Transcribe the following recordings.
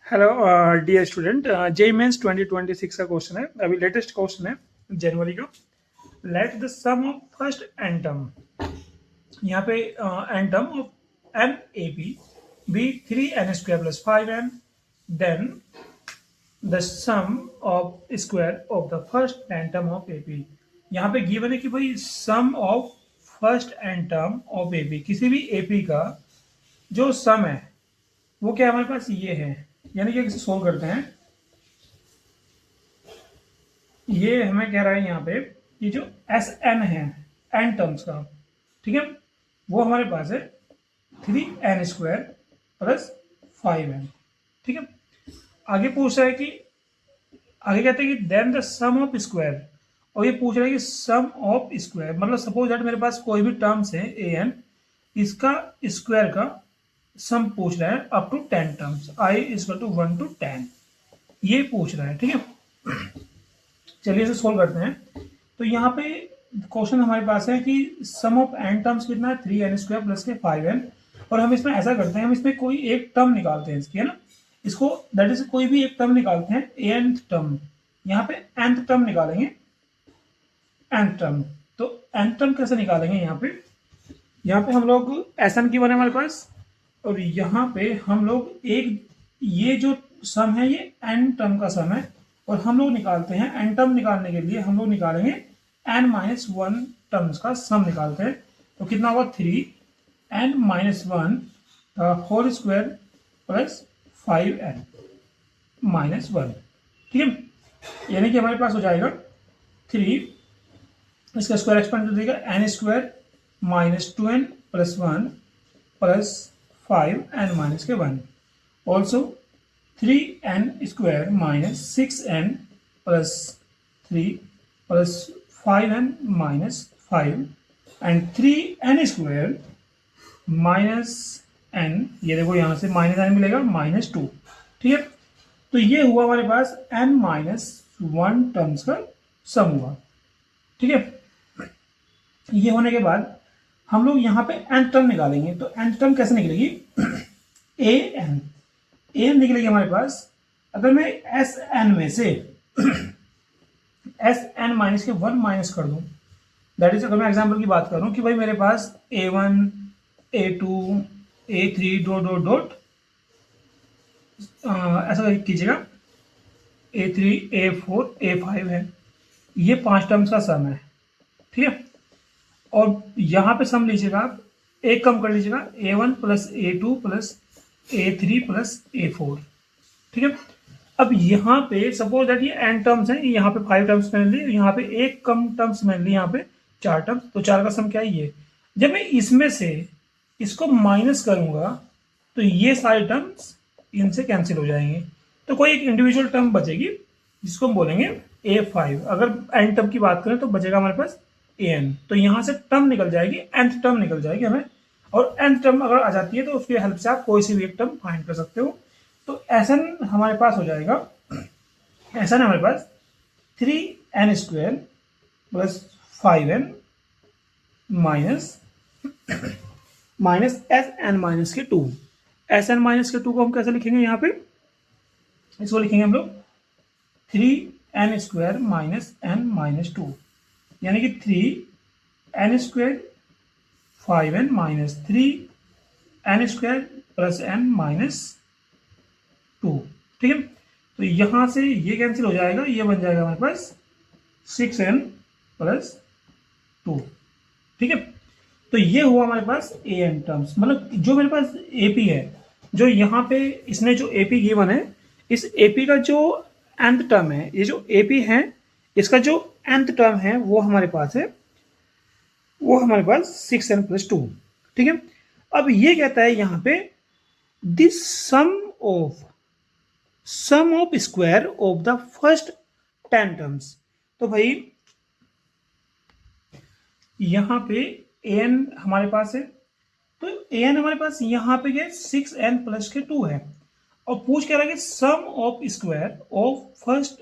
Hello dear student, JEE Mains 2026 का question है। अभी लेटेस्ट क्वेश्चन है जनवरी का। Let the sum of first n term, यहाँ पे n term of n A B 3n² + 5n, then the sum of square of the first n term of A B. यहाँ पे given है कि भाई sum of first n term of A B, किसी भी A P का जो सम है वो क्या हमारे पास ये है। यानी कि इसे सोल्व करते हैं। ये हमें कह रहा है यहाँ पे कि जो एस एन है एन टर्म्स का, ठीक है, वो हमारे पास है 3n² + 5n, ठीक है। आगे पूछ रहा है कि आगे कहते हैं कि then the sum of square, और ये पूछ रहा है कि सम ऑफ स्क्वायर मतलब सपोज दैट मेरे पास कोई भी टर्म्स है ए एन, इसका स्क्वायर का सम पूछ रहा है up to 10 terms, i = 1 to 10, ये पूछ रहा है, ठीक है। चलिए इसे सोल्व करते हैं। तो यहाँ पे क्वेश्चन हमारे पास है कि सम ऑफ एन टर्म्स कितना है 3n² + 5n, और हम इसमें ऐसा करते हैं, हम इसमें कोई एक टर्म निकालते हैं इसकी, है ना। इसको दैट इज कोई भी एक टर्म निकालते हैं, nth टर्म, यहाँ पे nth टर्म निकालेंगे, nth टर्म। तो nth टर्म कैसे निकालेंगे, यहाँ पे हम लोग Sn की बने हमारे पास, और यहाँ पे हम लोग एक ये जो सम है ये n टर्म का सम है, और हम लोग निकालते हैं n टर्म निकालने के लिए हम लोग निकालेंगे n-1 टर्म्स का सम निकालते हैं। तो कितना होगा 3n-1 होल स्क्वायर + 5n-1, ठीक है। यानी कि हमारे पास हो जाएगा 3, इसका स्क्वायर एक्सपेंड कर देगा n² - 2n + 1 + 5n-1, also 3n² - 6n + 3 + 5n-5, and 3n² - n, ये देखो यहाँ से -n मिलेगा -2, ठीक है। तो ये हुआ हमारे पास n-1 टर्म्स का सम हुआ, ठीक है। ये होने के बाद हम लोग यहाँ पे n टर्म निकालेंगे। तो n टर्म कैसे निकलेगी an निकलेगी हमारे पास। अगर मैं Sn में से Sn- के 1 माइनस कर दूं, दैट इज, अगर मैं एग्जांपल की बात करूं कि भाई मेरे पास a1 a2 a3 डॉट ऐसा कीजिएगा, a3 a4 a5 है, ये 5 टर्म्स का सम है, ठीक है। और यहाँ पे सम लीजिएगा आप, एक कम कर लीजिएगा, a1 + a2 + a3 + a4, ठीक है। अब यहाँ पे सपोज दैट ये n टर्म्स हैं, यहाँ पे 5 टर्म्स मैंने ली, यहाँ पे एक कम टर्म्स मैंने ली, यहाँ पे 4 टर्म्स, तो 4 का सम क्या है ये। जब मैं इसमें से इसको माइनस करूंगा तो ये सारे टर्म्स इनसे कैंसिल हो जाएंगे, तो कोई एक इंडिविजुअल टर्म बचेगी जिसको हम बोलेंगे a5। अगर n टर्म की बात करें तो बचेगा हमारे पास an, तो यहाँ से टर्म निकल जाएगी, nth टर्म निकल जाएगी हमें, और nth टर्म अगर आ जाती है तो उसकी हेल्प से आप कोई सी भी एक टर्म फाइंड कर सकते हो। तो Sn हमारे पास हो जाएगा, Sn हमारे पास 3n² + 5n -Sn-2। Sn-2 को हम कैसे लिखेंगे, यहाँ पे इसको लिखेंगे हम लोग 3n² - n-2, यानी कि 3n² 5n - 3n² + n-2, ठीक है। तो यहां से ये कैंसिल हो जाएगा, ये बन जाएगा हमारे पास 6n + 2, ठीक है। तो ये हुआ हमारे पास an टर्म्स, मतलब जो मेरे पास AP है, जो यहाँ पे इसने जो AP गिवन है, इस AP का जो nth टर्म है, ये जो AP है इसका जो nth टर्म है वो हमारे पास है, वो हमारे पास 6n + 2, ठीक है। अब ये कहता है यहाँ पे this sum of square of the first 10 terms. तो भाई यहाँ पे an हमारे पास है, तो an हमारे पास यहाँ पे क्या 6n + 2 है, और पूछ कह रहा है कि sum of square of first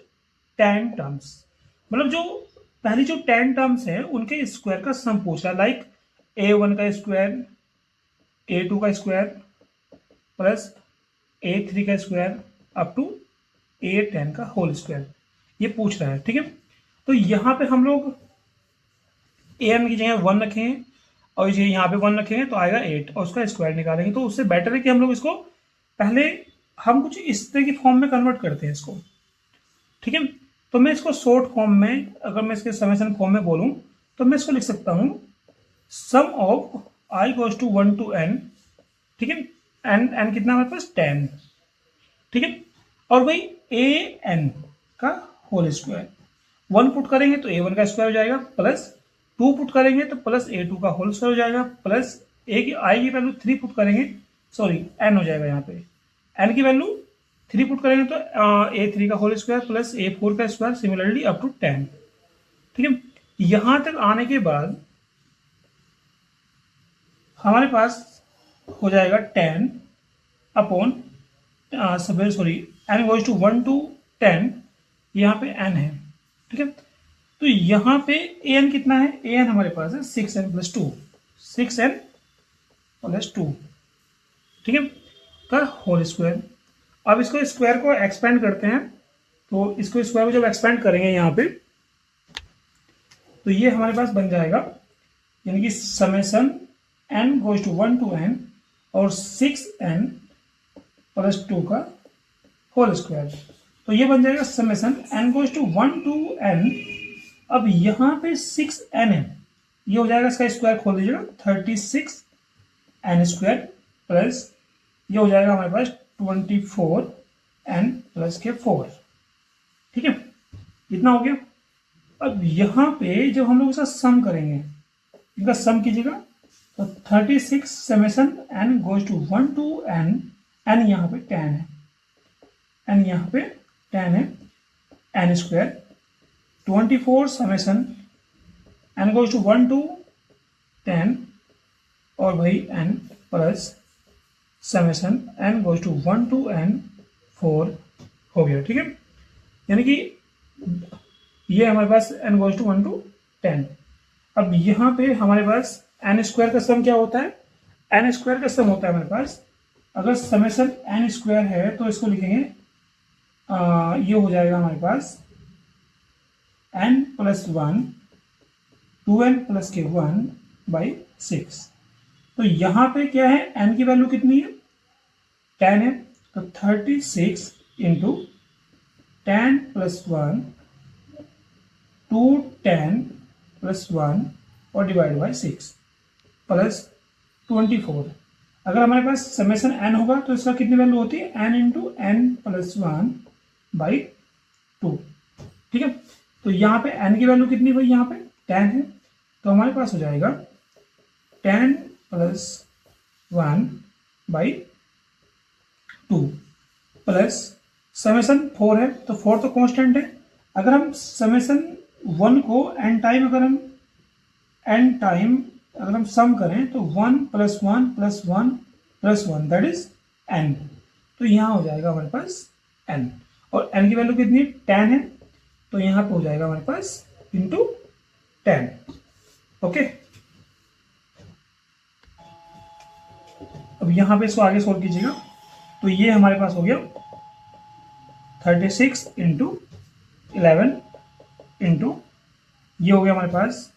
10 terms, मतलब जो पहली जो 10 टर्म्स हैं उनके स्क्वायर का सम पूछ रहा है, लाइक a1 का स्क्वायर, a2 का स्क्वायर + a3 का स्क्वायर अप टू a10 का होल स्क्वायर, ये पूछ रहा है। ठीक है, तो यहाँ पे हम लोग an की जगह 1 रखेंगे और ये यहाँ पे 1 रखेंगे तो आएगा 8 और उसका स्क्वायर निकालेंगे। तो उससे बेटर है कि हम लोग इसको पहले हम कुछ इस तरह की फॉर्म में कन्वर्ट करते हैं इसको। ठीक है, तो मैं इसको शॉर्ट फॉर्म में, अगर मैं इसके समेशन फॉर्म में बोलूँ तो मैं इसको लिख सकता हूँ sum of i goes to 1 to n। ठीक है, n कितना हमारे पास 10। ठीक है, और भाई an का होल स्क्वायर, 1 पुट करेंगे तो a1 का स्क्वायर हो जाएगा, प्लस 2 पुट करेंगे तो प्लस a2 का होल स्क्वायर हो जाएगा, प्लस a की i की वैल्यू 3 पुट करेंगे, सॉरी n हो जाएगा यहाँ पे, n की वैल्यू 3 पुट करेंगे तो a3 का होल स्क्वायर प्लस a4 का स्क्वायर, सिमिलरली अप टू 10। ठीक है, यहां तक आने के बाद हमारे पास हो जाएगा 10 upon sorry n goes to 1 to 10, यहाँ पे n है। ठीक है, तो यहाँ पे an कितना है, an हमारे पास है 6n प्लस 2, 6n प्लस 2। ठीक है, का होल स्क्वायर। अब इसको स्क्वायर को एक्सपेंड करते हैं, तो इसको स्क्वायर को जब एक्सपेंड करेंगे यहाँ पे तो ये हमारे पास बन जाएगा, यानी कि summation n goes to 1 to n और 6n प्लस 2 का होल स्क्वायर, तो ये बन जाएगा summation n goes to 1 to n। अब यहाँ पे 6n है, ये हो जाएगा, इसका स्क्वायर खोल दीजिएगा, 36n स्क्वायर प्लस ये हो जाएगा हमारे पास 24n प्लस के 4। ठीक है, इतना हो गया। अब यहाँ पे जब हम लोग इसका सम करेंगे, इनका सम कीजिएगा, तो 36 summation n goes to 1 to n, n यहाँ पे 10 है, n यहाँ पे 10 है, n square, 24 summation n goes to 1 to 10 और भाई n plus summation n goes to 1 to n 4 हो गया। ठीक है, यानी कि ये हमारे पास n गोज टू 1 to 10। अब यहाँ पे हमारे पास n स्क्वायर का सम क्या होता है, n स्क्वायर का सम होता है हमारे पास, अगर समेशन n स्क्वायर है तो इसको लिखेंगे ये हो जाएगा हमारे पास n प्लस 1 2n प्लस के 1 बाई 6। तो यहाँ पे क्या है, n की वैल्यू कितनी है, 10 है, तो 36 इंटू 10 प्लस 1 टू 10 प्लस 1 और डिवाइड बाई 6 प्लस 24। अगर हमारे पास समेशन n होगा तो इसका कितनी वैल्यू होती है, n into n plus 1 by 2। ठीक है, तो यहाँ पे n की वैल्यू कितनी भाई, यहाँ पे 10 है, तो हमारे पास हो जाएगा 10 प्लस 1 बाई 2 प्लस समेशन 4 है, तो 4 तो कांस्टेंट है। अगर हम समेशन 1 को n टाइम अगर हम सम करें तो 1 plus 1 plus 1 plus 1 that is n, तो यहाँ हो जाएगा हमारे पास n, और n की वैल्यू कितनी 10 है, तो यहाँ पे हो जाएगा हमारे पास इंटू 10। ओके, अब यहाँ पे इसको आगे सोल्व कीजिएगा, तो ये हमारे पास हो गया 36 इंटू 11 इंटू ये हो गया हमारे पास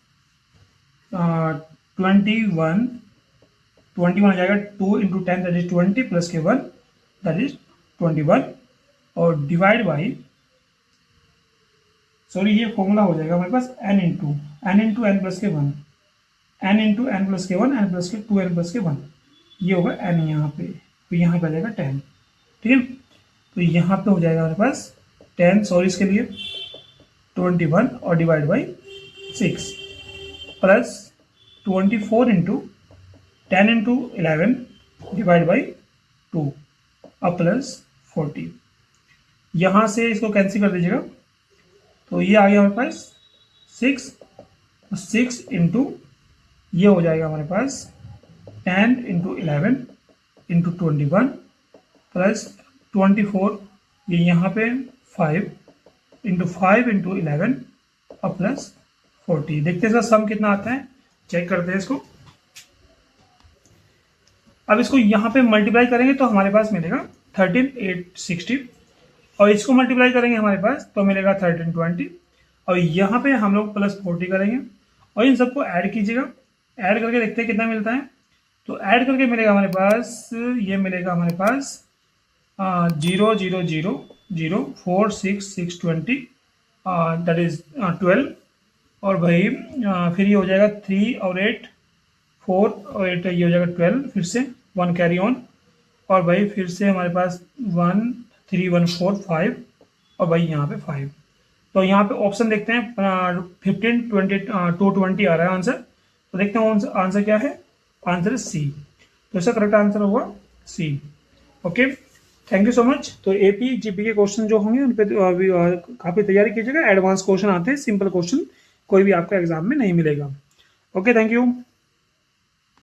21 हो जाएगा, 2 इंटू 10 दैट इज 20 प्लस के 1 दैट इज 21 और डिवाइड बाई, सॉरी ये फॉर्मूला हो जाएगा हमारे पास n इंटू n प्लस के 1, n इंटू n प्लस के 1, n प्लस के 2n प्लस के 1, ये होगा n यहाँ पे, तो यहाँ पे आ जाएगा 10। ठीक है, तो यहाँ पे हो जाएगा हमारे पास 10, सॉरी इसके लिए 21 और divide by 6 plus 24 into 10 into 11 divide by 2 और प्लस 40। यहाँ से इसको कैंसिल कर दीजिएगा, तो ये आ गया हमारे पास 6 इंटू ये हो जाएगा हमारे पास 10 इंटू 11 इंटू 21 प्लस 24, ये यहाँ पे 5 इंटू 11 और प्लस 40। देखते हैं इसका सम कितना आता है, चेक करते हैं इसको। अब इसको यहाँ पे मल्टीप्लाई करेंगे तो हमारे पास मिलेगा 13 8 60 और इसको मल्टीप्लाई करेंगे हमारे पास तो मिलेगा 1320, और यहाँ पे हम लोग प्लस 40 करेंगे और इन सबको ऐड कीजिएगा, ऐड करके देखते हैं कितना मिलता है। तो ऐड करके मिलेगा हमारे पास, ये मिलेगा हमारे पास 000046620, दैट इज 12, और भाई फिर ये हो जाएगा 3 और 8, 4 और 8, ये हो जाएगा 12, फिर से 1 कैरी ऑन, और भाई फिर से हमारे पास 1 3 1 4 5, और भाई यहाँ पे 5। तो यहाँ पे ऑप्शन देखते हैं 15 20 220 आ रहा है आंसर। तो देखते हैं आंसर क्या है, आंसर इज सी। तो इसका करेक्ट आंसर होगा C. Okay, thank you so much. तो एपी जीपी के क्वेश्चन जो होंगे उन पर काफ़ी तैयारी कीजिएगा, एडवांस क्वेश्चन आते हैं, सिंपल क्वेश्चन कोई भी आपको एग्जाम में नहीं मिलेगा। Okay, thank you.